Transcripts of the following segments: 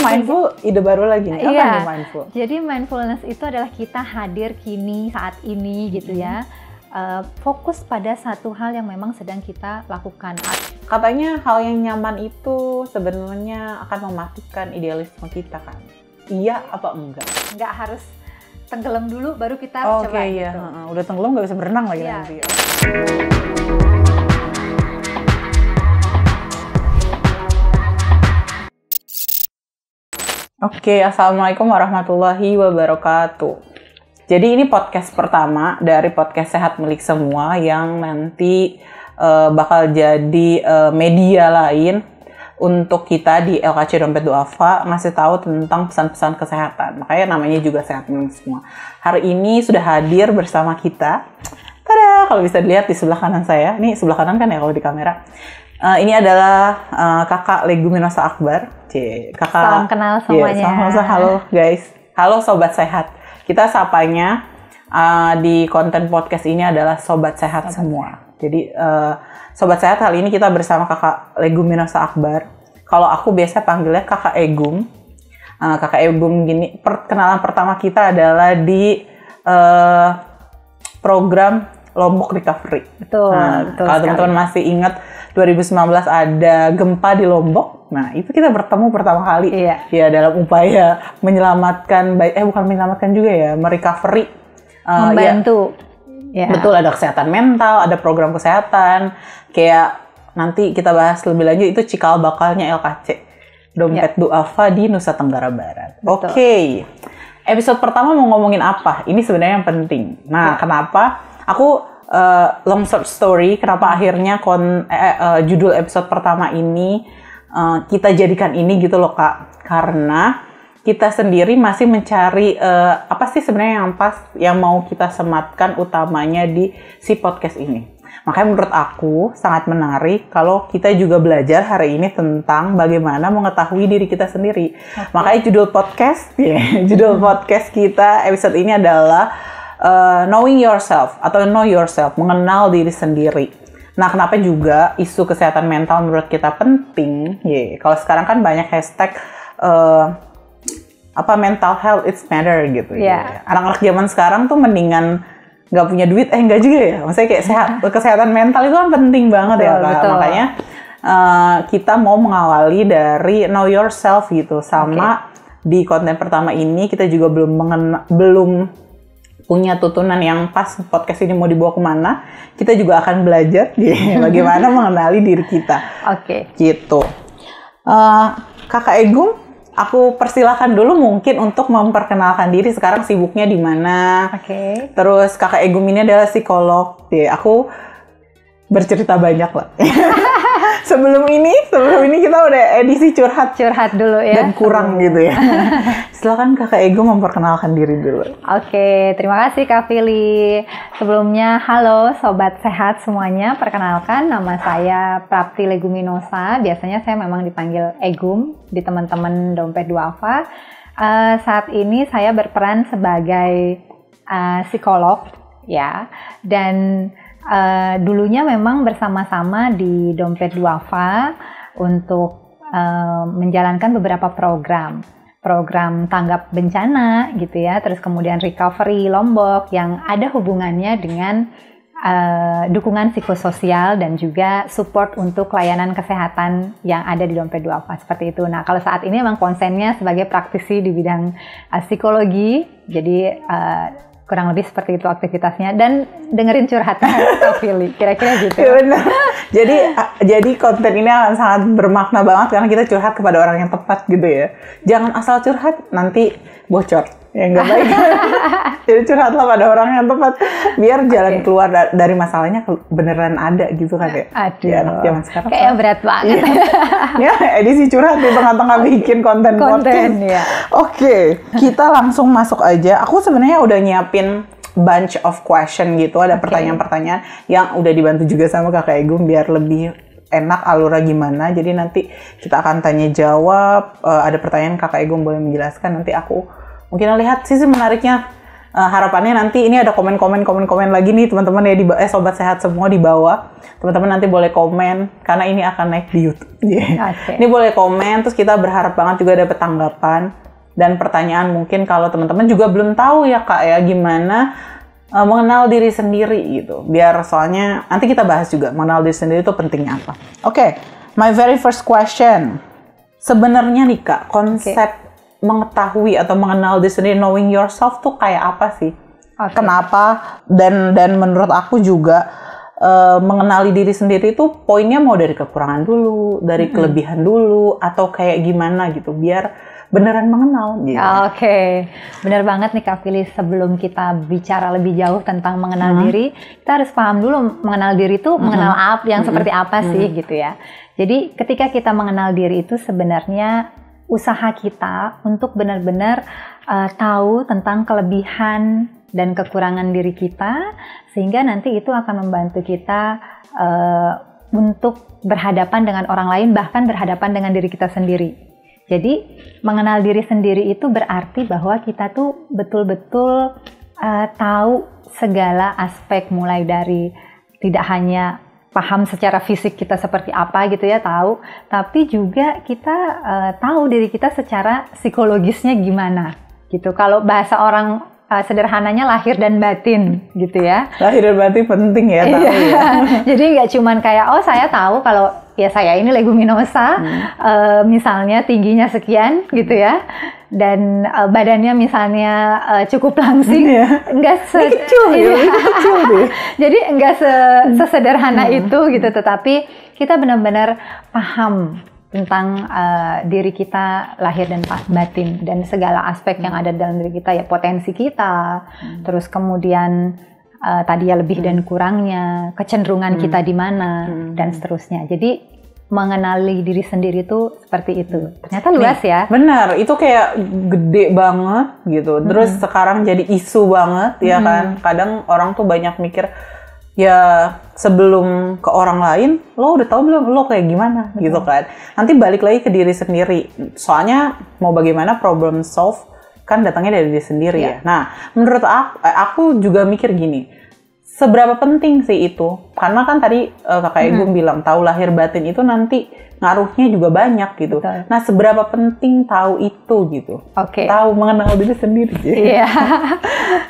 mindful ide baru lagi nih. Apa Iya. nih mindful? Jadi mindfulness itu adalah kita hadir kini saat ini gitu ya. Fokus pada satu hal yang memang sedang kita lakukan. Katanya hal yang nyaman itu sebenarnya akan mematikan idealisme kita kan? Iya apa enggak? Nggak harus tenggelam dulu baru kita Oke, coba iya. gitu. Udah tenggelam nggak bisa berenang lagi Iya. nanti. Oke, assalamualaikum warahmatullahi wabarakatuh. Jadi ini podcast pertama dari podcast Sehat Milik Semua yang nanti bakal jadi media lain untuk kita di LKC Dompet Duafa ngasih tahu tentang pesan-pesan kesehatan. Makanya namanya juga Sehat Milik Semua. Hari ini sudah hadir bersama kita. Tada, kalau bisa dilihat di sebelah kanan saya. Ini sebelah kanan kan ya kalau di kamera. Ini adalah Kakak Leguminosa Akbar. Kakak. Salam kenal semuanya. Salam, halo guys. Halo Sobat Sehat. Kita sapanya di konten podcast ini adalah Sobat Sehat semua. Jadi Sobat Sehat kali ini kita bersama Kakak Leguminosa Akbar. Kalau aku biasa panggilnya Kakak Egum. Kakak Egum gini, perkenalan pertama kita adalah di program Lombok Recovery. Betul, betul kalau teman-teman masih ingat 2019 ada gempa di Lombok. Nah, itu kita bertemu pertama kali. Iya. Ya, dalam upaya menyelamatkan, bukan menyelamatkan juga ya, merecovery. Membantu. Ya. Betul, ada kesehatan mental, ada program kesehatan. Kayak nanti kita bahas lebih lanjut, itu cikal bakalnya LKC. Dompet Duafa di Nusa Tenggara Barat. Oke. Episode pertama mau ngomongin apa? Ini sebenarnya yang penting. Nah, kenapa? Aku long short story, kenapa akhirnya judul episode pertama ini kita jadikan ini gitu loh Kak. Karena kita sendiri masih mencari apa sih sebenarnya yang pas, yang mau kita sematkan utamanya di si podcast ini. Makanya menurut aku sangat menarik kalau kita juga belajar hari ini tentang bagaimana mengetahui diri kita sendiri. Makanya judul podcast kita episode ini adalah knowing yourself atau know yourself, mengenal diri sendiri. Nah, kenapa juga isu kesehatan mental menurut kita penting? Kalau sekarang kan banyak hashtag mental health it's matter gitu. Anak-anak zaman sekarang tuh mendingan nggak punya duit, nggak juga ya. Maksudnya kayak kesehatan mental itu kan penting banget ya Kak. Betul. Makanya kita mau mengawali dari know yourself gitu. Sama di konten pertama ini kita juga belum punya tutunan yang pas podcast ini mau dibawa kemana. Kita juga akan belajar bagaimana mengenali diri kita. Gitu. Kakak Egum, aku persilahkan dulu mungkin untuk memperkenalkan diri. Sekarang sibuknya di mana? Terus Kakak Egum ini adalah psikolog. Aku bercerita banyak lah. Sebelum ini kita udah edisi curhat dulu ya. Dan kurang gitu ya. Silakan Kakak Egum memperkenalkan diri dulu. Terima kasih Kak Fili. Sebelumnya halo Sobat Sehat semuanya. Perkenalkan nama saya Prapti Leguminosa. Biasanya saya memang dipanggil Egum di teman-teman Dompet Duafa. Saat ini saya berperan sebagai psikolog ya. Dan dulunya memang bersama-sama di Dompet Duafa untuk menjalankan beberapa program tanggap bencana gitu ya, terus kemudian recovery Lombok yang ada hubungannya dengan dukungan psikososial dan juga support untuk layanan kesehatan yang ada di Dompet Duafa seperti itu. Nah, kalau saat ini memang konsennya sebagai praktisi di bidang psikologi, jadi kurang lebih seperti itu aktivitasnya, dan dengerin curhatnya Kak Fili, kira-kira gitu. Ya benar. Jadi konten ini akan sangat bermakna banget karena kita curhat kepada orang yang tepat gitu ya. Jangan asal curhat nanti bocor. Ya nggak baik. Jadi curhatlah pada orang yang tepat biar jalan keluar dari masalahnya beneran ada gitu kan ya. Aduh. Ya, anak zaman sekarang. Kayaknya berat banget. Ya, edisi curhat di tengah-tengah bikin konten podcast. Ya. Kita langsung masuk aja. Aku sebenarnya udah nyiapin bunch of question gitu. Ada pertanyaan-pertanyaan yang udah dibantu juga sama Kakak Egum biar lebih enak alurnya gimana. Jadi nanti kita akan tanya jawab. Ada pertanyaan Kakak Egum boleh menjelaskan. Nanti aku mungkin lihat sisi menariknya harapannya nanti ini ada komen lagi nih teman-teman ya sobat sehat semua di bawah. Teman-teman nanti boleh komen karena ini akan naik di YouTube. Okay. Ini boleh komen, terus kita berharap banget juga dapat tanggapan dan pertanyaan mungkin kalau teman-teman juga belum tahu ya Kak ya gimana mengenal diri sendiri gitu. Biar soalnya nanti kita bahas juga mengenal diri sendiri itu pentingnya apa. Oke, my very first question. Sebenarnya nih Kak, konsep mengetahui atau mengenal diri sendiri, knowing yourself tuh kayak apa sih? Okay. Kenapa? Dan menurut aku juga mengenali diri sendiri itu poinnya mau dari kekurangan dulu, dari kelebihan dulu, atau kayak gimana gitu, biar beneran mengenal gitu. Oke, bener banget nih Kak Fili. Sebelum kita bicara lebih jauh tentang mengenal diri, kita harus paham dulu mengenal diri itu mengenal apa, yang seperti apa sih gitu ya. Jadi ketika kita mengenal diri itu sebenarnya usaha kita untuk benar-benar tahu tentang kelebihan dan kekurangan diri kita, sehingga nanti itu akan membantu kita untuk berhadapan dengan orang lain, bahkan berhadapan dengan diri kita sendiri. Jadi mengenal diri sendiri itu berarti bahwa kita tuh betul-betul tahu segala aspek, mulai dari tidak hanya paham secara fisik kita seperti apa gitu ya, tahu, tapi juga kita tahu diri kita secara psikologisnya gimana gitu. Kalau bahasa orang sederhananya lahir dan batin gitu ya. Lahir dan batin penting ya tahu ya. Jadi nggak cuman kayak saya tahu kalau ya saya ini leguminosa, misalnya tingginya sekian gitu ya, dan badannya misalnya cukup langsing, enggak kecil deh. Jadi enggak sesederhana itu gitu, tetapi kita benar-benar paham tentang diri kita lahir dan batin dan segala aspek yang ada dalam diri kita, ya potensi kita, terus kemudian tadi ya lebih dan kurangnya, kecenderungan kita di mana dan seterusnya. Jadi mengenali diri sendiri itu seperti itu. Ternyata luas ya. Benar, itu kayak gede banget gitu. Terus sekarang jadi isu banget ya kan. Kadang orang tuh banyak mikir ya sebelum ke orang lain, lo udah tahu belum lo kayak gimana gitu kan. Nanti balik lagi ke diri sendiri. Soalnya mau bagaimana problem solve kan datangnya dari diri sendiri ya. Nah, menurut aku juga mikir gini, seberapa penting sih itu? Karena kan tadi Kakak Egum bilang tahu lahir batin itu nanti ngaruhnya juga banyak gitu. Betul. Nah, seberapa penting tahu itu gitu? Tahu mengenal diri sendiri. Iya.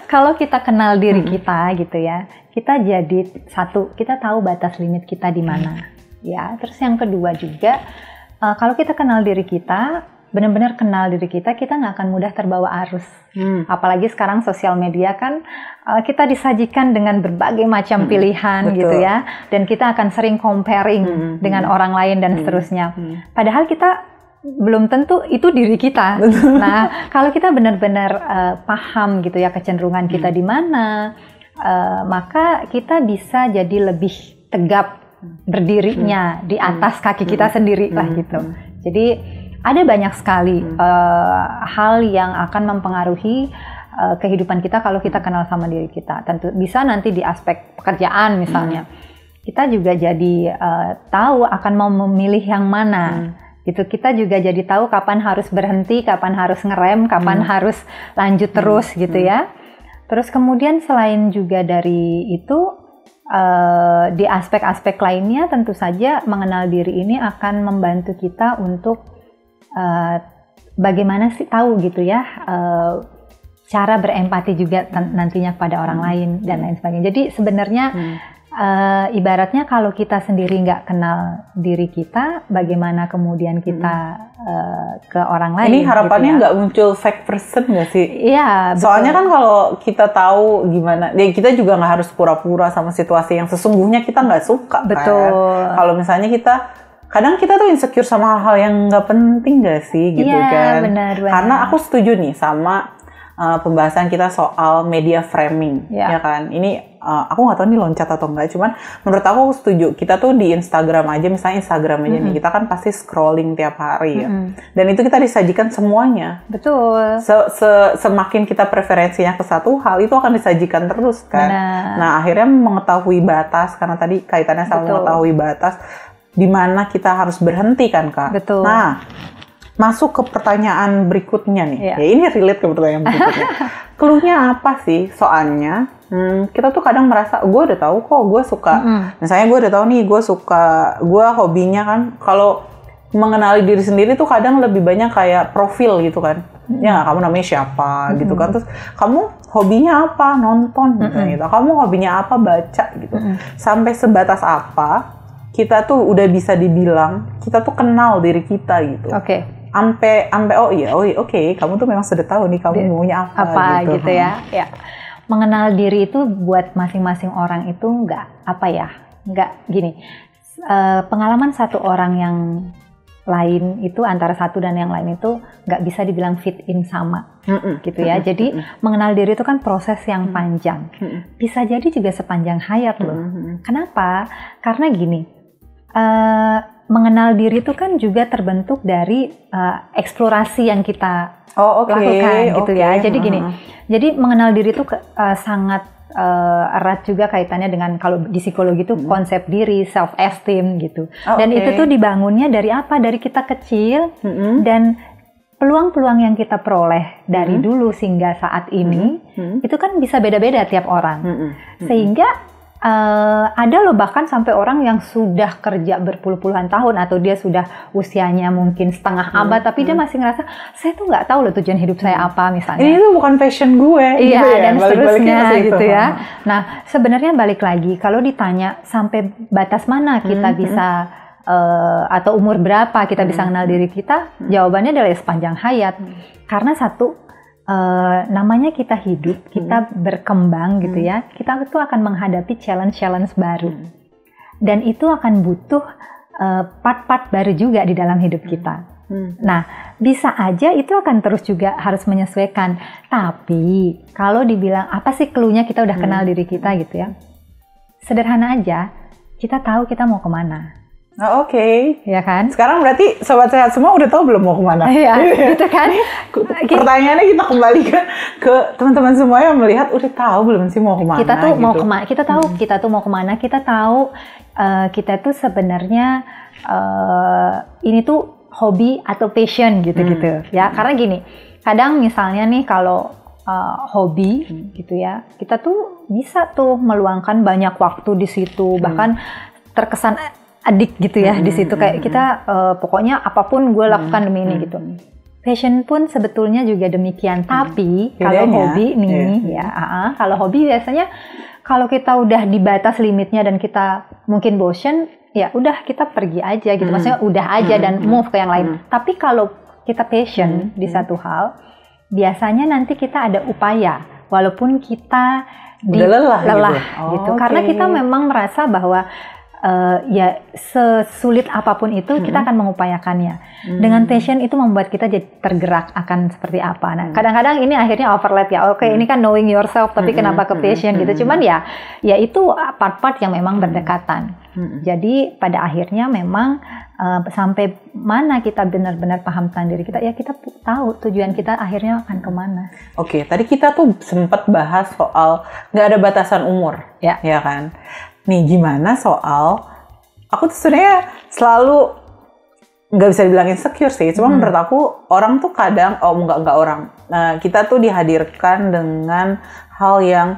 Kalau kita kenal diri kita gitu ya, kita jadi satu, kita tahu batas limit kita di mana. Ya, terus yang kedua juga, kalau kita kenal diri kita, benar-benar kenal diri kita nggak akan mudah terbawa arus. Apalagi sekarang sosial media kan kita disajikan dengan berbagai macam pilihan gitu ya, dan kita akan sering comparing dengan orang lain dan seterusnya. Padahal kita belum tentu itu diri kita. Nah, kalau kita benar-benar paham gitu ya kecenderungan kita di mana, maka kita bisa jadi lebih tegap berdirinya di atas kaki kita sendiri lah gitu. Jadi ada banyak sekali hal yang akan mempengaruhi kehidupan kita kalau kita kenal sama diri kita. Tentu bisa nanti di aspek pekerjaan misalnya. Kita juga jadi tahu akan mau memilih yang mana. Gitu. Kita juga jadi tahu kapan harus berhenti, kapan harus ngerem, kapan harus lanjut terus gitu ya. Terus kemudian selain juga dari itu, di aspek-aspek lainnya tentu saja mengenal diri ini akan membantu kita untuk bagaimana sih tahu gitu ya, cara berempati juga nantinya pada orang lain dan lain sebagainya. Jadi sebenarnya ibaratnya kalau kita sendiri nggak kenal diri kita, bagaimana kemudian kita ke orang lain? Ini harapannya nggak gitu ya? Muncul fake person nggak sih? Iya. Soalnya kan kalau kita tahu gimana, ya kita juga nggak harus pura-pura sama situasi yang sesungguhnya kita nggak suka. Betul. Kan? Kalau misalnya kadang kita tuh insecure sama hal yang nggak penting nggak sih gitu kan? Benar. Karena aku setuju nih sama pembahasan kita soal media framing, ya kan? Ini aku nggak tahu nih loncat atau enggak, cuman menurut aku setuju. Kita tuh di Instagram aja, misalnya Instagram aja nih, kita kan pasti scrolling tiap hari ya. Dan itu kita disajikan semuanya. Betul. Semakin kita preferensinya ke satu hal, itu akan disajikan terus kan. Nah, akhirnya mengetahui batas, karena tadi kaitannya sama mengetahui batas, di mana kita harus berhenti kan Kak. Betul. Nah, masuk ke pertanyaan berikutnya nih. Iya. Ya ini relate ke pertanyaan berikutnya. Clue-nya apa sih? Soalnya kita tuh kadang merasa gue udah tahu kok gue suka. Misalnya gue udah tahu nih gue hobinya kan. Kalau mengenali diri sendiri tuh kadang lebih banyak kayak profil gitu kan. Ya kamu namanya siapa gitu kan. Terus kamu hobinya apa? Nonton gitu. Kamu hobinya apa? Baca gitu. Sampai sebatas apa kita tuh udah bisa dibilang kita tuh kenal diri kita gitu. Oke. Sampai oke, kamu tuh memang sudah tahu nih kamu maunya apa gitu ya. Ya. Mengenal diri itu buat masing-masing orang itu nggak gini. Pengalaman satu orang yang lain itu antara satu dan yang lain itu nggak bisa dibilang fit in sama gitu ya. Jadi mengenal diri itu kan proses yang panjang. Bisa jadi juga sepanjang hayat loh. Kenapa? Karena gini, mengenal diri itu kan juga terbentuk dari eksplorasi yang kita lakukan gitu ya. Jadi gini, jadi mengenal diri itu sangat erat juga kaitannya dengan kalau di psikologi itu konsep diri, self esteem gitu. Dan itu tuh dibangunnya dari apa? Dari kita kecil dan peluang-peluang yang kita peroleh dari dulu hingga saat ini itu kan bisa beda-beda tiap orang. Sehingga ada loh bahkan sampai orang yang sudah kerja berpuluh-puluhan tahun atau dia sudah usianya mungkin setengah abad tapi dia masih ngerasa saya tuh nggak tahu loh tujuan hidup saya apa misalnya. Ini tuh bukan passion gue. Iya gitu ya? Dan seterusnya gitu ya. Nah, Nah sebenarnya balik lagi kalau ditanya sampai batas mana kita bisa atau umur berapa kita bisa kenal diri kita, jawabannya adalah sepanjang hayat. Karena satu namanya kita hidup, kita berkembang gitu ya, kita tuh akan menghadapi challenge-challenge baru. Dan itu akan butuh part-part baru juga di dalam hidup kita. Nah, bisa aja itu akan terus juga harus menyesuaikan. Tapi, kalau dibilang apa sih clue-nya kita udah kenal diri kita gitu ya, sederhana aja, kita tahu kita mau kemana. Oke. Ya kan? Sekarang berarti Sobat Sehat semua udah tahu belum mau kemana? Iya, gitu kan? Pertanyaannya kita kembalikan ke teman-teman semua yang melihat udah tahu belum sih mau kemana? Kita tuh gitu. mau kemana? Kita tahu kita tuh mau kemana? Kita tahu kita tuh sebenarnya ini tuh hobi atau passion gitu-gitu ya. Karena gini, kadang misalnya nih kalau hobi gitu ya, kita tuh bisa tuh meluangkan banyak waktu di situ, bahkan terkesan adik gitu ya di situ kayak kita pokoknya apapun gue lakukan demi ini gitu. Passion pun sebetulnya juga demikian. Tapi kalau hobi nih kalau hobi biasanya kalau kita udah di batas limitnya dan kita mungkin bosen, ya udah kita pergi aja gitu. Maksudnya udah aja dan move ke yang lain. Tapi kalau kita passion di satu hal, biasanya nanti kita ada upaya walaupun kita lelah gitu. Karena kita memang merasa bahwa ya sesulit apapun itu kita akan mengupayakannya. Dengan passion itu membuat kita jadi tergerak akan seperti apa. Nah, kadang-kadang ini akhirnya overlap ya. Oke, ini kan knowing yourself, tapi kenapa ke passion gitu. Cuman ya itu part-part yang memang berdekatan. Jadi pada akhirnya memang sampai mana kita benar-benar paham tentang diri kita, ya kita tahu tujuan kita akhirnya akan kemana. Oke, tadi kita tuh sempat bahas soal nggak ada batasan umur, ya kan? Nih gimana soal, aku tuh sebenarnya selalu nggak bisa dibilang insecure sih, cuma menurut aku orang tuh kadang, nggak orang, kita tuh dihadirkan dengan hal yang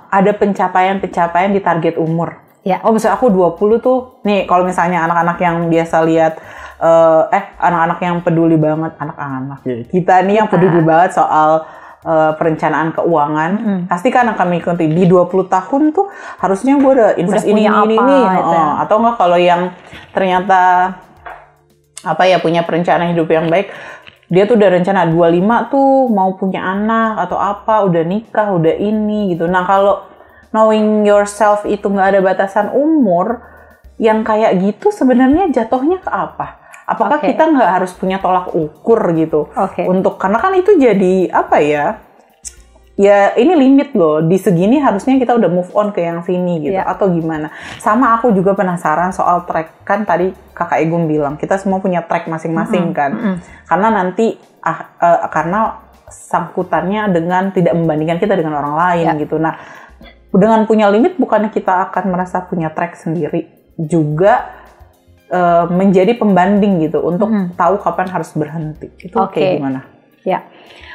ada pencapaian-pencapaian di target umur. Ya. Misalnya aku 20 tuh, nih kalau misalnya anak-anak yang biasa lihat, anak-anak yang peduli banget, anak-anak kita nih yang peduli banget soal perencanaan keuangan, pasti kan akan mengikuti di 20 tahun tuh harusnya gue udah invest ini gitu ya. Atau enggak kalau yang ternyata punya perencanaan hidup yang baik, dia tuh udah rencana 25 tuh mau punya anak atau apa, udah nikah, udah ini gitu. Nah kalau knowing yourself itu nggak ada batasan umur, yang kayak gitu sebenarnya jatuhnya ke apa? Apakah kita nggak harus punya tolak ukur gitu? Untuk karena kan itu jadi ya ini limit loh, di segini harusnya kita udah move on ke yang sini gitu, atau gimana? Sama aku juga penasaran soal track, kan tadi Kakak Egum bilang kita semua punya track masing-masing kan, karena nanti karena sangkutannya dengan tidak membandingkan kita dengan orang lain gitu. Nah, dengan punya limit bukannya kita akan merasa punya track sendiri juga. menjadi pembanding gitu untuk tahu kapan harus berhenti. Itu kayak gimana? Ya,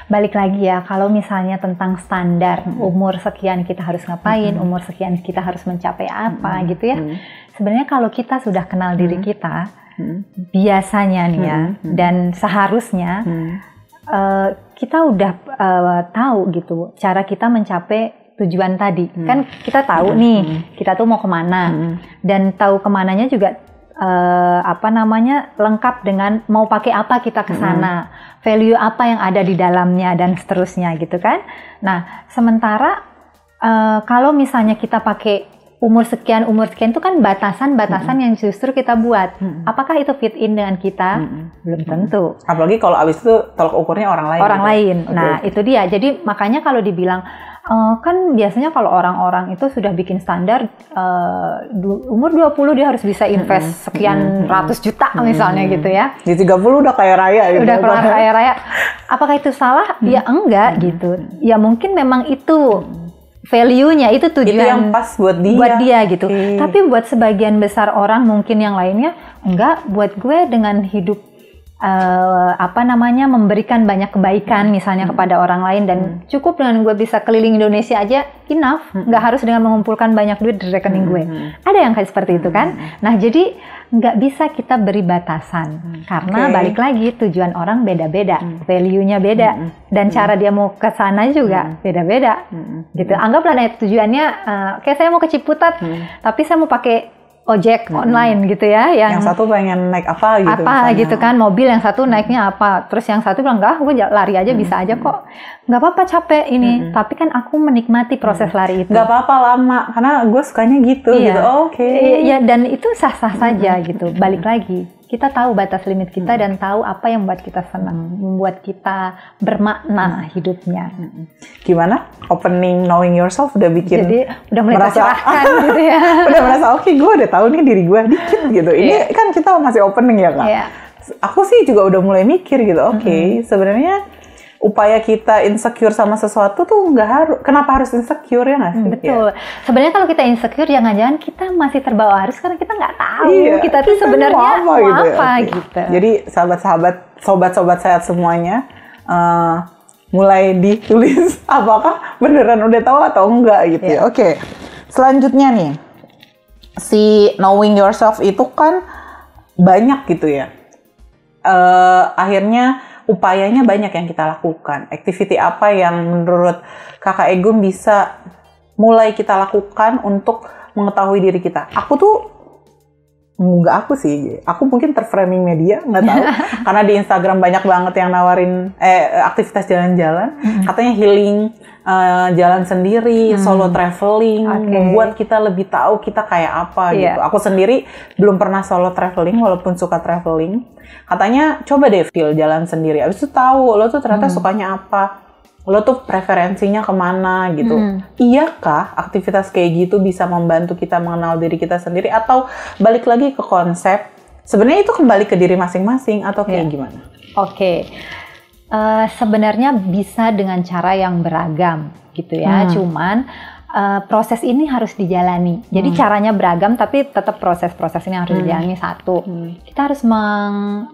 balik lagi ya, kalau misalnya tentang standar umur sekian kita harus ngapain, umur sekian kita harus mencapai apa gitu ya. Sebenarnya kalau kita sudah kenal diri kita, biasanya nih ya, dan seharusnya kita udah tahu gitu cara kita mencapai tujuan tadi. Kan kita tahu nih, kita tuh mau kemana, dan tahu kemananya juga lengkap dengan mau pakai apa kita ke sana, value apa yang ada di dalamnya dan seterusnya gitu kan. Nah, sementara kalau misalnya kita pakai umur sekian itu kan batasan-batasan yang justru kita buat. Apakah itu fit in dengan kita? Belum tentu. Apalagi kalau abis itu tolak ukurnya orang lain. Orang lain. Nah, itu dia. Jadi makanya kalau dibilang kan biasanya kalau orang-orang itu sudah bikin standar umur 20 dia harus bisa invest sekian ratus juta misalnya gitu ya. Di 30 udah kaya raya gitu. Udah kaya raya. Apakah itu salah? Ya enggak gitu. Ya mungkin memang itu value-nya, itu tujuan. Itu yang pas buat dia. Buat dia gitu. Tapi buat sebagian besar orang mungkin yang lainnya enggak, buat gue dengan hidup memberikan banyak kebaikan misalnya kepada orang lain, dan cukup dengan gue bisa keliling Indonesia aja enough, nggak harus dengan mengumpulkan banyak duit di rekening gue. Ada yang kayak seperti itu kan. Nah, jadi nggak bisa kita beri batasan karena balik lagi tujuan orang beda-beda, value-nya beda, dan cara dia mau ke sana juga beda-beda gitu. Anggaplah tujuannya kayak saya mau ke Ciputat, tapi saya mau pakai ojek online gitu ya, yang satu pengen naik apa gitu misalnya. Gitu kan, mobil yang satu naiknya apa, terus yang satu bilang enggak, gue lari aja bisa aja kok, nggak apa-apa capek ini, tapi kan aku menikmati proses lari itu. Nggak apa-apa lama, karena gue sukanya gitu. Gitu. Ya, dan itu sah-sah saja gitu. Balik lagi, kita tahu batas limit kita dan tahu apa yang membuat kita senang, membuat kita bermakna hidupnya. Gimana? Opening knowing yourself udah bikin, jadi udah mulai tercerahkan gitu ya. Udah merasa oke, gue udah tahu nih diri gue dikit gitu. Ini kan kita masih opening ya Kak. Aku sih juga udah mulai mikir gitu. Sebenarnya upaya kita insecure sama sesuatu tuh nggak harus. Kenapa harus insecure ya nggak sih? Betul. Sebenarnya kalau kita insecure, jangan-jangan kita masih terbawa arus karena kita nggak tahu kita tuh sebenarnya mau apa gitu. Jadi sobat-sobat sehat semuanya, mulai ditulis apakah beneran udah tahu atau enggak gitu ya. Oke. Selanjutnya nih, si knowing yourself itu kan banyak gitu ya. Akhirnya upayanya banyak yang kita lakukan. Activity apa yang menurut Kakak Egum bisa mulai kita lakukan untuk mengetahui diri kita? Aku mungkin terframing media, nggak tahu. Karena di Instagram banyak banget yang nawarin aktivitas jalan-jalan, katanya healing, jalan sendiri, solo traveling, membuat kita lebih tahu kita kayak apa gitu. Aku sendiri belum pernah solo traveling walaupun suka traveling. Katanya coba deh feel jalan sendiri, abis itu tahu lo tuh ternyata sukanya apa, lo tuh preferensinya kemana gitu. Iyakah aktivitas kayak gitu bisa membantu kita mengenal diri kita sendiri, atau balik lagi ke konsep sebenarnya itu kembali ke diri masing-masing, atau kayak gimana? Sebenarnya bisa dengan cara yang beragam gitu ya. Cuman proses ini harus dijalani. Jadi caranya beragam, tapi tetap proses ini harus dijalani satu. Kita harus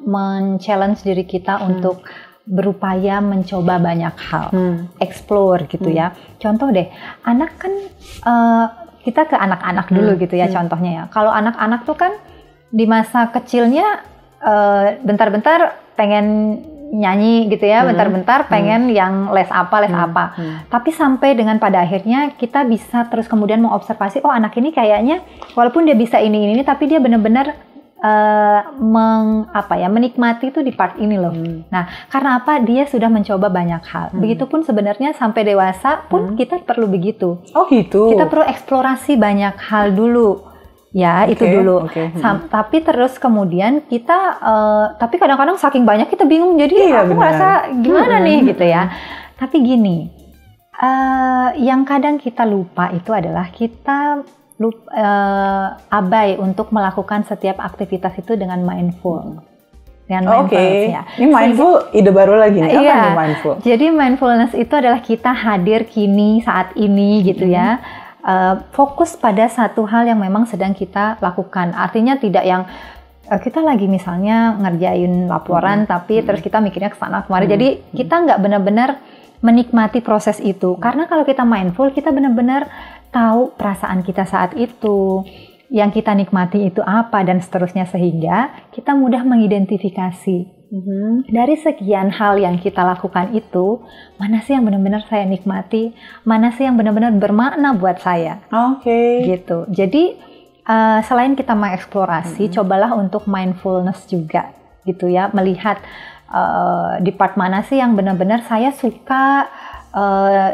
men-challenge diri kita untuk berupaya mencoba banyak hal, explore gitu ya. Contoh deh, anak kan kita ke anak-anak dulu gitu ya contohnya ya. Kalau anak-anak tuh kan di masa kecilnya bentar-bentar pengen nyanyi gitu ya, bentar-bentar pengen yang les apa. Tapi sampai dengan pada akhirnya kita bisa terus kemudian mengobservasi, oh anak ini kayaknya walaupun dia bisa ini, tapi dia benar-benar menikmati itu di part ini loh. Nah, karena apa? Dia sudah mencoba banyak hal. Begitupun sebenarnya sampai dewasa pun kita perlu begitu. Oh gitu. Kita perlu eksplorasi banyak hal dulu. Ya, itu dulu. Tapi terus kemudian kita, tapi kadang-kadang saking banyak kita bingung. Jadi aku merasa gimana nih gitu ya. Tapi gini, yang kadang kita lupa itu adalah kita abai untuk melakukan setiap aktivitas itu dengan mindful. Dengan mindfulness ya. Ini mindful ide baru lagi nih. Apa nih mindful? Jadi mindfulness itu adalah kita hadir kini, saat ini gitu ya. Fokus pada satu hal yang memang sedang kita lakukan. Artinya tidak yang kita lagi misalnya ngerjain laporan tapi terus kita mikirnya ke sana kemari. Jadi kita nggak benar-benar menikmati proses itu. Karena kalau kita mindful, kita benar-benar tahu perasaan kita saat itu, yang kita nikmati itu apa dan seterusnya, sehingga kita mudah mengidentifikasi dari sekian hal yang kita lakukan itu, mana sih yang benar-benar saya nikmati, mana sih yang benar-benar bermakna buat saya. Gitu. Jadi selain kita mengeksplorasi, cobalah untuk mindfulness juga, gitu ya, melihat di part mana sih yang benar-benar saya suka,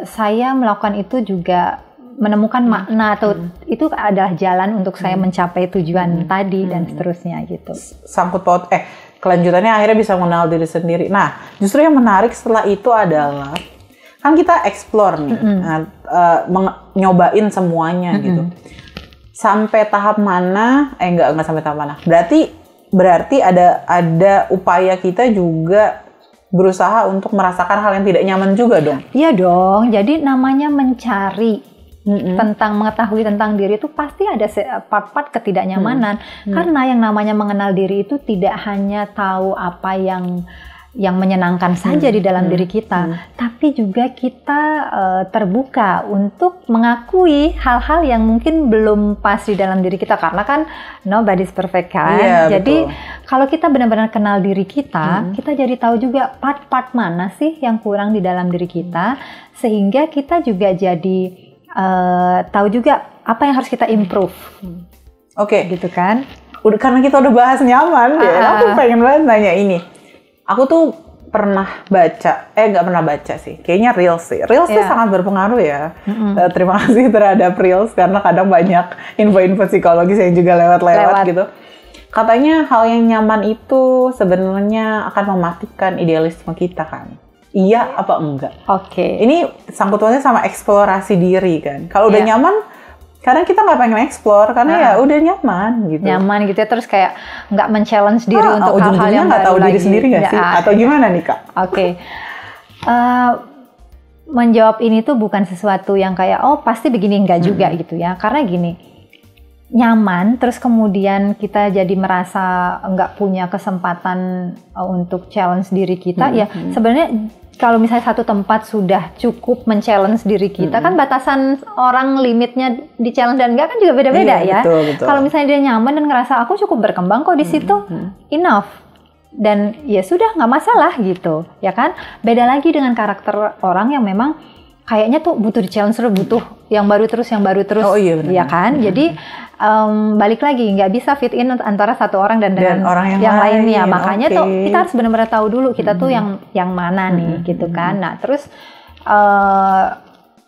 saya melakukan itu juga menemukan makna atau itu adalah jalan untuk saya mencapai tujuan tadi dan seterusnya gitu. Sangkut paut kelanjutannya akhirnya bisa mengenal diri sendiri. Nah, justru yang menarik setelah itu adalah kan kita explore nih, nyobain semuanya gitu. Sampai tahap mana? Enggak sampai tahap mana. Berarti ada upaya kita juga berusaha untuk merasakan hal yang tidak nyaman juga dong. Iya dong. Jadi namanya mencari tentang mengetahui tentang diri itu pasti ada part-part ketidaknyamanan. Karena yang namanya mengenal diri itu tidak hanya tahu apa yang menyenangkan saja di dalam diri kita, tapi juga kita terbuka untuk mengakui hal-hal yang mungkin belum pas di dalam diri kita, karena kan nobody's perfect kan. Jadi kalau kita benar-benar kenal diri kita, kita jadi tahu juga part-part mana sih yang kurang di dalam diri kita, sehingga kita juga jadi tahu juga apa yang harus kita improve. Gitu kan. Karena kita udah bahas nyaman, aku pengen banget nanya ini. Aku tuh pernah baca, nggak pernah baca sih, kayaknya Reels sih. Reels tuh sangat berpengaruh ya. Terima kasih terhadap Reels, karena kadang banyak info-info psikologis yang juga lewat-lewat gitu. Katanya hal yang nyaman itu sebenarnya akan mematikan idealisme kita kan. Iya apa enggak? Ini sangkut pautnya sama eksplorasi diri kan. Kalau udah nyaman, kadang kita nggak pengen eksplor karena ya udah nyaman gitu. Nyaman gitu ya, terus kayak nggak men-challenge diri untuk hal-hal yang nggak tahu diri sendiri nggak sih? Atau gimana nih Kak? Menjawab ini tuh bukan sesuatu yang kayak pasti begini, enggak juga gitu ya. Karena gini, nyaman terus kemudian kita jadi merasa nggak punya kesempatan untuk challenge diri kita, ya sebenarnya kalau misalnya satu tempat sudah cukup men-challenge diri kita, kan batasan orang limitnya di challenge dan enggak kan juga beda-beda ya. Betul. Kalau misalnya dia nyaman dan ngerasa aku cukup berkembang kok di situ, enough. Dan ya sudah, nggak masalah gitu, ya kan. Beda lagi dengan karakter orang yang memang kayaknya tuh butuh di challenge terus, butuh yang baru terus, ya kan. Jadi balik lagi, nggak bisa fit in antara satu orang dan dengan orang yang lainnya. Makanya tuh kita harus benar-benar tahu dulu kita tuh yang mana nih, gitu kan. Nah terus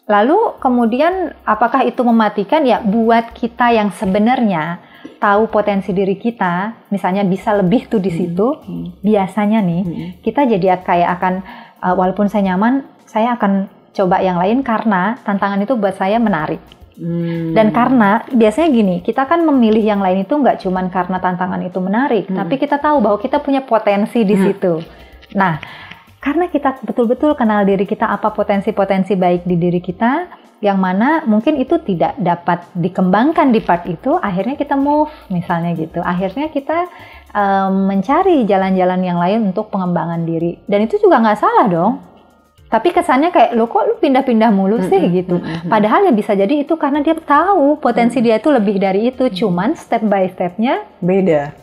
lalu kemudian apakah itu mematikan? Ya buat kita yang sebenarnya tahu potensi diri kita, misalnya bisa lebih tuh di situ, biasanya nih kita jadi kayak akan walaupun saya nyaman, saya akan coba yang lain karena tantangan itu buat saya menarik. Dan karena biasanya gini, kita kan memilih yang lain itu nggak cuman karena tantangan itu menarik, tapi kita tahu bahwa kita punya potensi di situ. Nah, karena kita betul-betul kenal diri kita, apa potensi-potensi baik di diri kita, yang mana mungkin itu tidak dapat dikembangkan di part itu, akhirnya kita move, misalnya gitu. Akhirnya kita mencari jalan-jalan yang lain untuk pengembangan diri. Dan itu juga nggak salah dong. Tapi kesannya kayak, lo kok lu pindah-pindah mulu sih gitu. Padahal ya bisa jadi itu karena dia tahu potensi dia itu lebih dari itu. Cuman step by stepnya beda.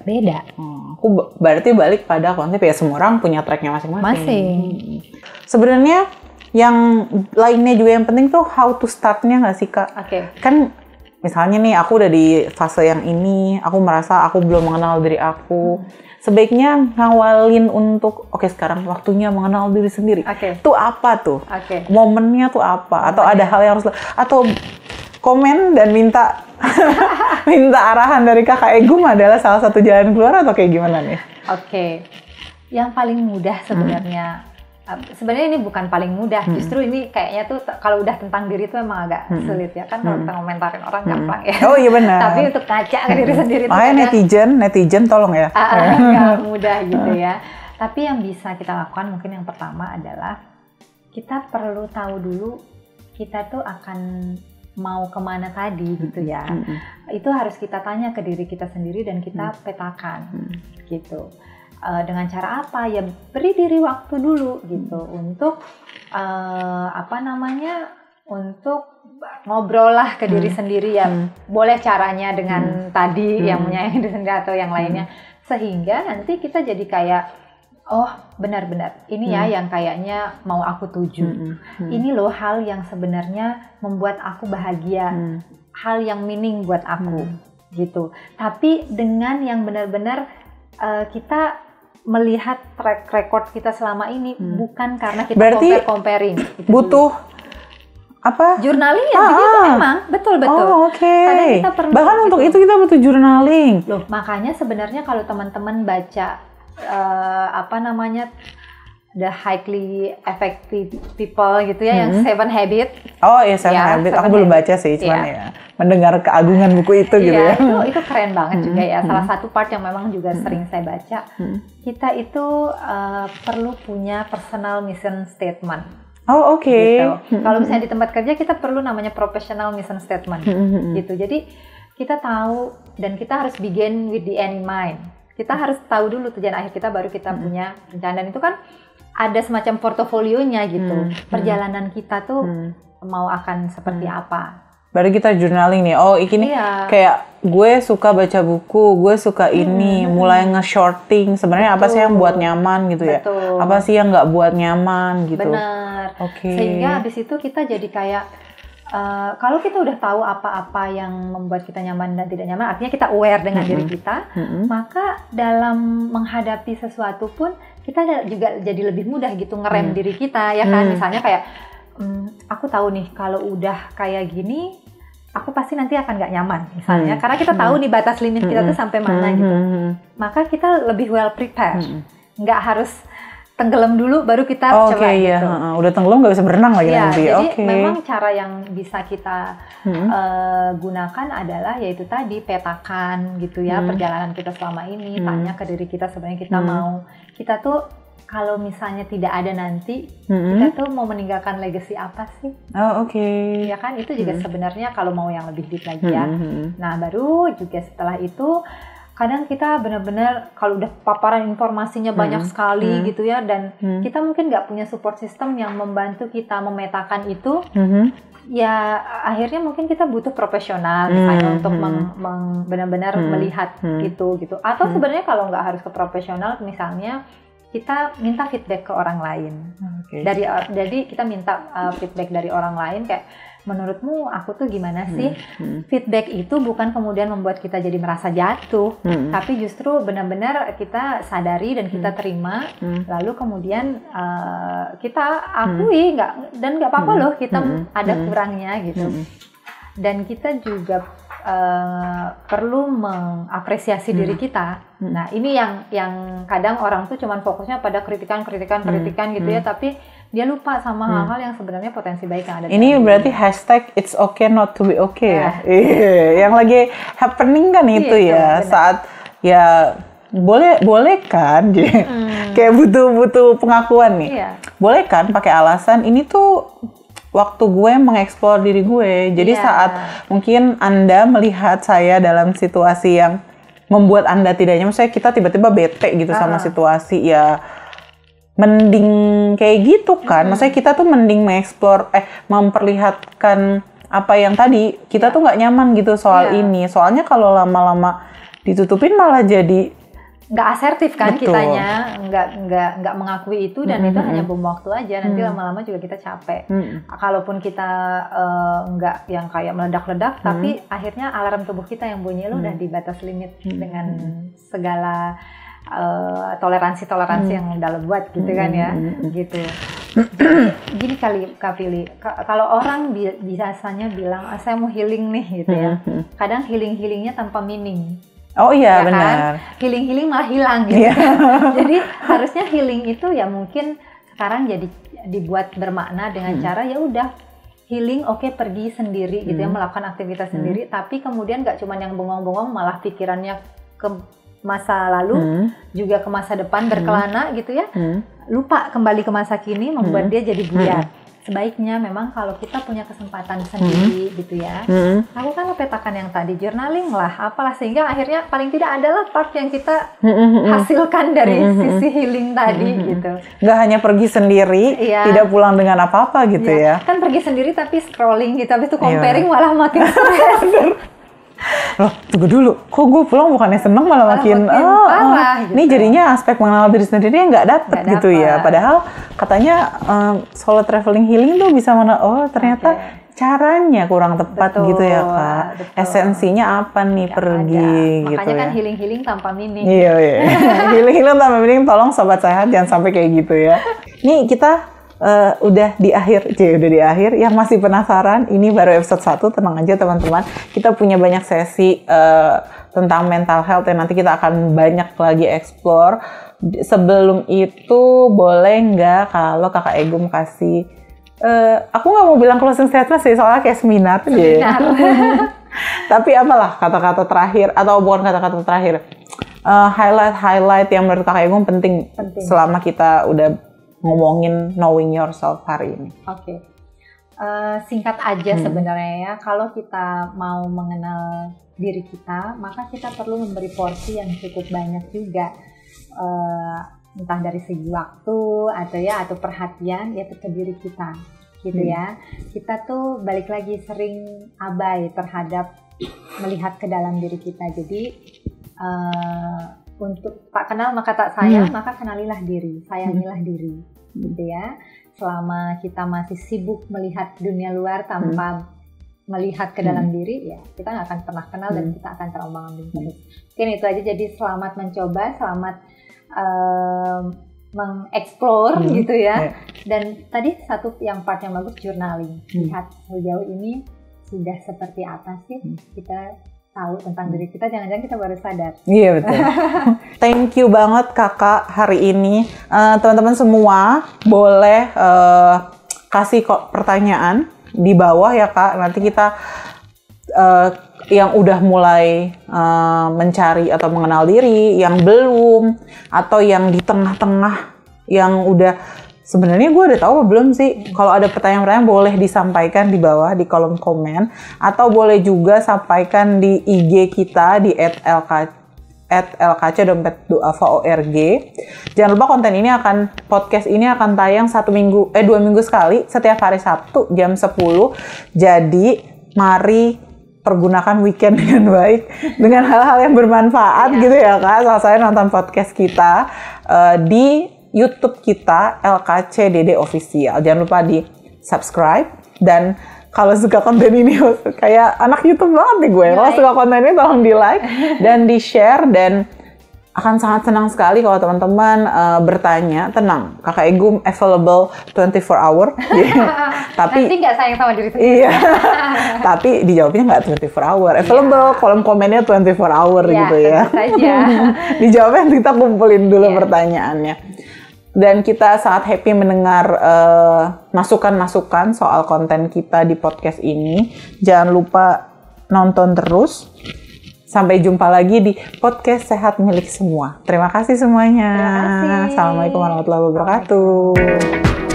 Aku berarti balik pada konsep ya, semua orang punya tracknya masing-masing. Sebenarnya yang lainnya juga yang penting tuh how to startnya nggak sih Kak? Kan misalnya nih aku udah di fase yang ini, aku merasa aku belum mengenal diri aku. Sebaiknya ngawalin untuk sekarang waktunya mengenal diri sendiri. Itu apa tuh? Momennya tuh apa? Atau ada hal yang harus, atau komen dan minta arahan dari Kakak Egum adalah salah satu jalan keluar, atau kayak gimana nih? Yang paling mudah sebenarnya. Sebenarnya ini bukan paling mudah, justru ini kayaknya tuh kalau udah tentang diri itu emang agak sulit ya kan. Kalau kita ngomentarin orang gampang ya. Oh iya benar. Tapi untuk ngaca ke diri sendiri itu netizen tolong ya. Nggak mudah gitu ya. Tapi yang bisa kita lakukan mungkin yang pertama adalah kita perlu tahu dulu kita tuh akan mau kemana tadi gitu ya. Itu harus kita tanya ke diri kita sendiri dan kita petakan gitu. Dengan cara apa? Ya beri diri waktu dulu gitu untuk untuk ngobrol lah ke diri sendiri ya. Boleh caranya dengan tadi yang menyayangi diri sendiri atau yang lainnya, sehingga nanti kita jadi kayak oh benar-benar ini ya yang kayaknya mau aku tuju. Ini loh hal yang sebenarnya membuat aku bahagia, hal yang meaning buat aku gitu. Tapi dengan yang benar-benar kita melihat track record kita selama ini bukan karena kita comparing. Gitu butuh apa? Journaling ya begitu emang, betul. Oh, oke. Kita perlu bahkan untuk itu kita butuh journaling. Loh, makanya sebenarnya kalau teman-teman baca the highly effective people gitu ya, yang 7 Habit. Oh iya, 7 Habit. Aku belum baca sih, cuman ya mendengar keagungan buku itu gitu ya. Itu keren banget juga ya. Salah satu part yang memang juga sering saya baca. Kita itu perlu punya personal mission statement. Oh oke. Gitu. Kalau misalnya di tempat kerja kita perlu namanya professional mission statement. Gitu. Jadi kita tahu dan kita harus begin with the end in mind. Kita harus tahu dulu tujuan akhir kita, baru kita punya rencana. Dan itu kan ada semacam portofolionya gitu. Perjalanan kita tuh mau akan seperti apa. Baru kita journaling nih. Oh ini kayak gue suka baca buku, gue suka ini. Mulai nge-shorting sebenarnya apa sih yang buat nyaman gitu ya. Apa sih yang nggak buat nyaman gitu. Benar. Sehingga habis itu kita jadi kayak kalau kita udah tahu apa-apa yang membuat kita nyaman dan tidak nyaman, artinya kita aware dengan diri kita, maka dalam menghadapi sesuatu pun kita juga jadi lebih mudah gitu ngerem diri kita ya kan. Misalnya kayak aku tahu nih kalau udah kayak gini aku pasti nanti akan nggak nyaman misalnya, karena kita tahu nih batas limit kita tuh sampai mana gitu. Maka kita lebih well prepared, nggak harus tenggelam dulu baru kita coba gitu. Udah tenggelam nggak bisa berenang lagi nanti. Jadi memang cara yang bisa kita gunakan adalah yaitu tadi petakan gitu ya perjalanan kita selama ini. Tanya ke diri kita sebenarnya kita tuh kalau misalnya tidak ada nanti, kita tuh mau meninggalkan legacy apa sih? Oh oke. Ya kan itu juga sebenarnya kalau mau yang lebih deep lagi ya. Nah baru juga setelah itu kadang kita benar-benar kalau udah paparan informasinya banyak sekali gitu ya, dan kita mungkin nggak punya support system yang membantu kita memetakan itu, ya akhirnya mungkin kita butuh profesional misalnya untuk benar-benar melihat gitu. Atau sebenarnya kalau nggak harus ke profesional, misalnya kita minta feedback ke orang lain. Jadi kita minta feedback dari orang lain kayak, menurutmu aku tuh gimana sih? Feedback itu bukan kemudian membuat kita jadi merasa jatuh, tapi justru benar-benar kita sadari dan kita terima, lalu kemudian kita akui dan nggak apa-apa loh kita ada kurangnya gitu. Dan kita juga perlu mengapresiasi diri kita. Nah ini yang kadang orang tuh cuman fokusnya pada kritikan gitu ya, tapi dia lupa sama hal-hal yang sebenarnya potensi baik yang ada. Ini berarti hashtag it's okay not to be okay ya. Yang lagi happening kan itu ya, benar. Saat ya boleh kan, kayak butuh pengakuan nih. Boleh kan pakai alasan ini tuh waktu gue mengeksplor diri gue. Jadi saat mungkin Anda melihat saya dalam situasi yang membuat Anda tidak nyaman, misalnya kita tiba-tiba bete gitu sama situasi, ya mending kayak gitu kan. Maksudnya kita tuh mending mengeksplor, memperlihatkan apa yang tadi kita tuh nggak nyaman gitu soal ini. Soalnya kalau lama-lama ditutupin malah jadi nggak asertif kan. Betul. Kitanya nggak mengakui itu, dan itu hanya bom waktu aja. Nanti lama-lama juga kita capek. Kalaupun kita nggak yang kayak meledak-ledak, tapi akhirnya alarm tubuh kita yang bunyi, lu udah di batas limit dengan segala toleransi yang udah lo buat gitu kan ya, gitu. Gini kali Kak Fili, kalau orang biasanya bilang saya mau healing nih gitu ya, kadang healingnya tanpa meaning. Oh iya, ya benar. Kan? Healing malah hilang gitu. Jadi harusnya healing itu ya mungkin sekarang jadi dibuat bermakna dengan cara ya udah healing, pergi sendiri gitu ya, melakukan aktivitas sendiri, tapi kemudian nggak cuma yang bengong-bengong, malah pikirannya ke masa lalu, juga ke masa depan berkelana gitu ya. Lupa kembali ke masa kini, membuat dia jadi buyar. sebaiknya memang kalau kita punya kesempatan sendiri gitu ya, lakukanlah petakan yang tadi, journaling lah, apalah, sehingga akhirnya paling tidak adalah part yang kita hasilkan dari sisi healing tadi gitu. Nggak hanya pergi sendiri, tidak pulang dengan apa-apa gitu ya. Kan pergi sendiri tapi scrolling gitu, habis itu comparing malah makin stres. Loh, tunggu dulu, kok gue pulang bukannya seneng malah makin parah, gitu. Ini jadinya aspek mengenal diri sendiri nggak dapet gitu ya. Padahal katanya solo traveling healing tuh bisa ternyata caranya kurang tepat gitu ya Kak. Esensinya apa nih pergi gitu. Makanya kan ya. Healing tanpa meaning. Iya. Healing tanpa meaning, tolong sobat sehat jangan sampai kayak gitu ya. Nih kita udah di akhir. Yang masih penasaran, ini baru episode 1, tenang aja teman-teman. Kita punya banyak sesi tentang mental health yang nanti kita akan banyak lagi explore. Sebelum itu boleh nggak kalau Kakak Egum kasih, aku nggak mau bilang closing statement sih, soalnya kayak seminar. Tapi apalah kata-kata terakhir, atau bukan kata-kata terakhir, highlight yang menurut Kakak Egum penting selama kita udah ngomongin knowing yourself hari ini. Oke. Singkat aja sebenarnya ya, kalau kita mau mengenal diri kita, maka kita perlu memberi porsi yang cukup banyak juga, entah dari segi waktu atau perhatian ya ke diri kita, gitu ya. Kita tuh balik lagi sering abai terhadap melihat ke dalam diri kita. Jadi untuk tak kenal maka tak sayang, maka kenalilah diri, sayangilah diri, gitu ya. Selama kita masih sibuk melihat dunia luar tanpa melihat ke dalam diri, ya kita nggak akan pernah kenal dan kita akan terombang-ambing terus. Mungkin itu aja. Jadi selamat mencoba, selamat mengeksplor gitu ya. Dan tadi satu yang part yang bagus, journaling. Lihat sejauh ini sudah seperti apa sih kita tahu tentang diri kita, jangan-jangan kita baru sadar. Iya betul. Thank you banget Kakak hari ini. Teman-teman semua boleh kasih pertanyaan di bawah ya Kak. Nanti kita yang udah mulai mencari atau mengenal diri, yang belum, atau yang di tengah-tengah, yang udah sebenarnya gue udah tahu apa belum sih. Kalau ada pertanyaan-pertanyaan boleh disampaikan di bawah di kolom komen, atau boleh juga sampaikan di IG kita di @lkc_dompet_duafa_org. Jangan lupa podcast ini akan tayang 2 minggu sekali, setiap hari Sabtu jam 10. Jadi mari pergunakan weekend dengan baik, dengan hal-hal yang bermanfaat gitu ya Kak. Salah saya nonton podcast kita di YouTube kita LKCDD Official. Jangan lupa di subscribe, dan kalau suka konten ini kayak anak YouTube banget nih gue. Kalau suka konten ini tolong di like dan di share, dan akan sangat senang sekali kalau teman-teman bertanya. Tenang, Kakak Egum available 24 hour. Tapi nanti nggak sayang sama diri sendiri. Iya. Tapi dijawabnya nggak 24 hour. Available, kolom komennya 24 hour gitu ya. Saja. Dijawabnya kita kumpulin dulu pertanyaannya. Dan kita sangat happy mendengar masukan-masukan soal konten kita di podcast ini. Jangan lupa nonton terus. Sampai jumpa lagi di podcast Sehat Milik Semua. Terima kasih semuanya. Terima kasih. Assalamualaikum warahmatullahi wabarakatuh.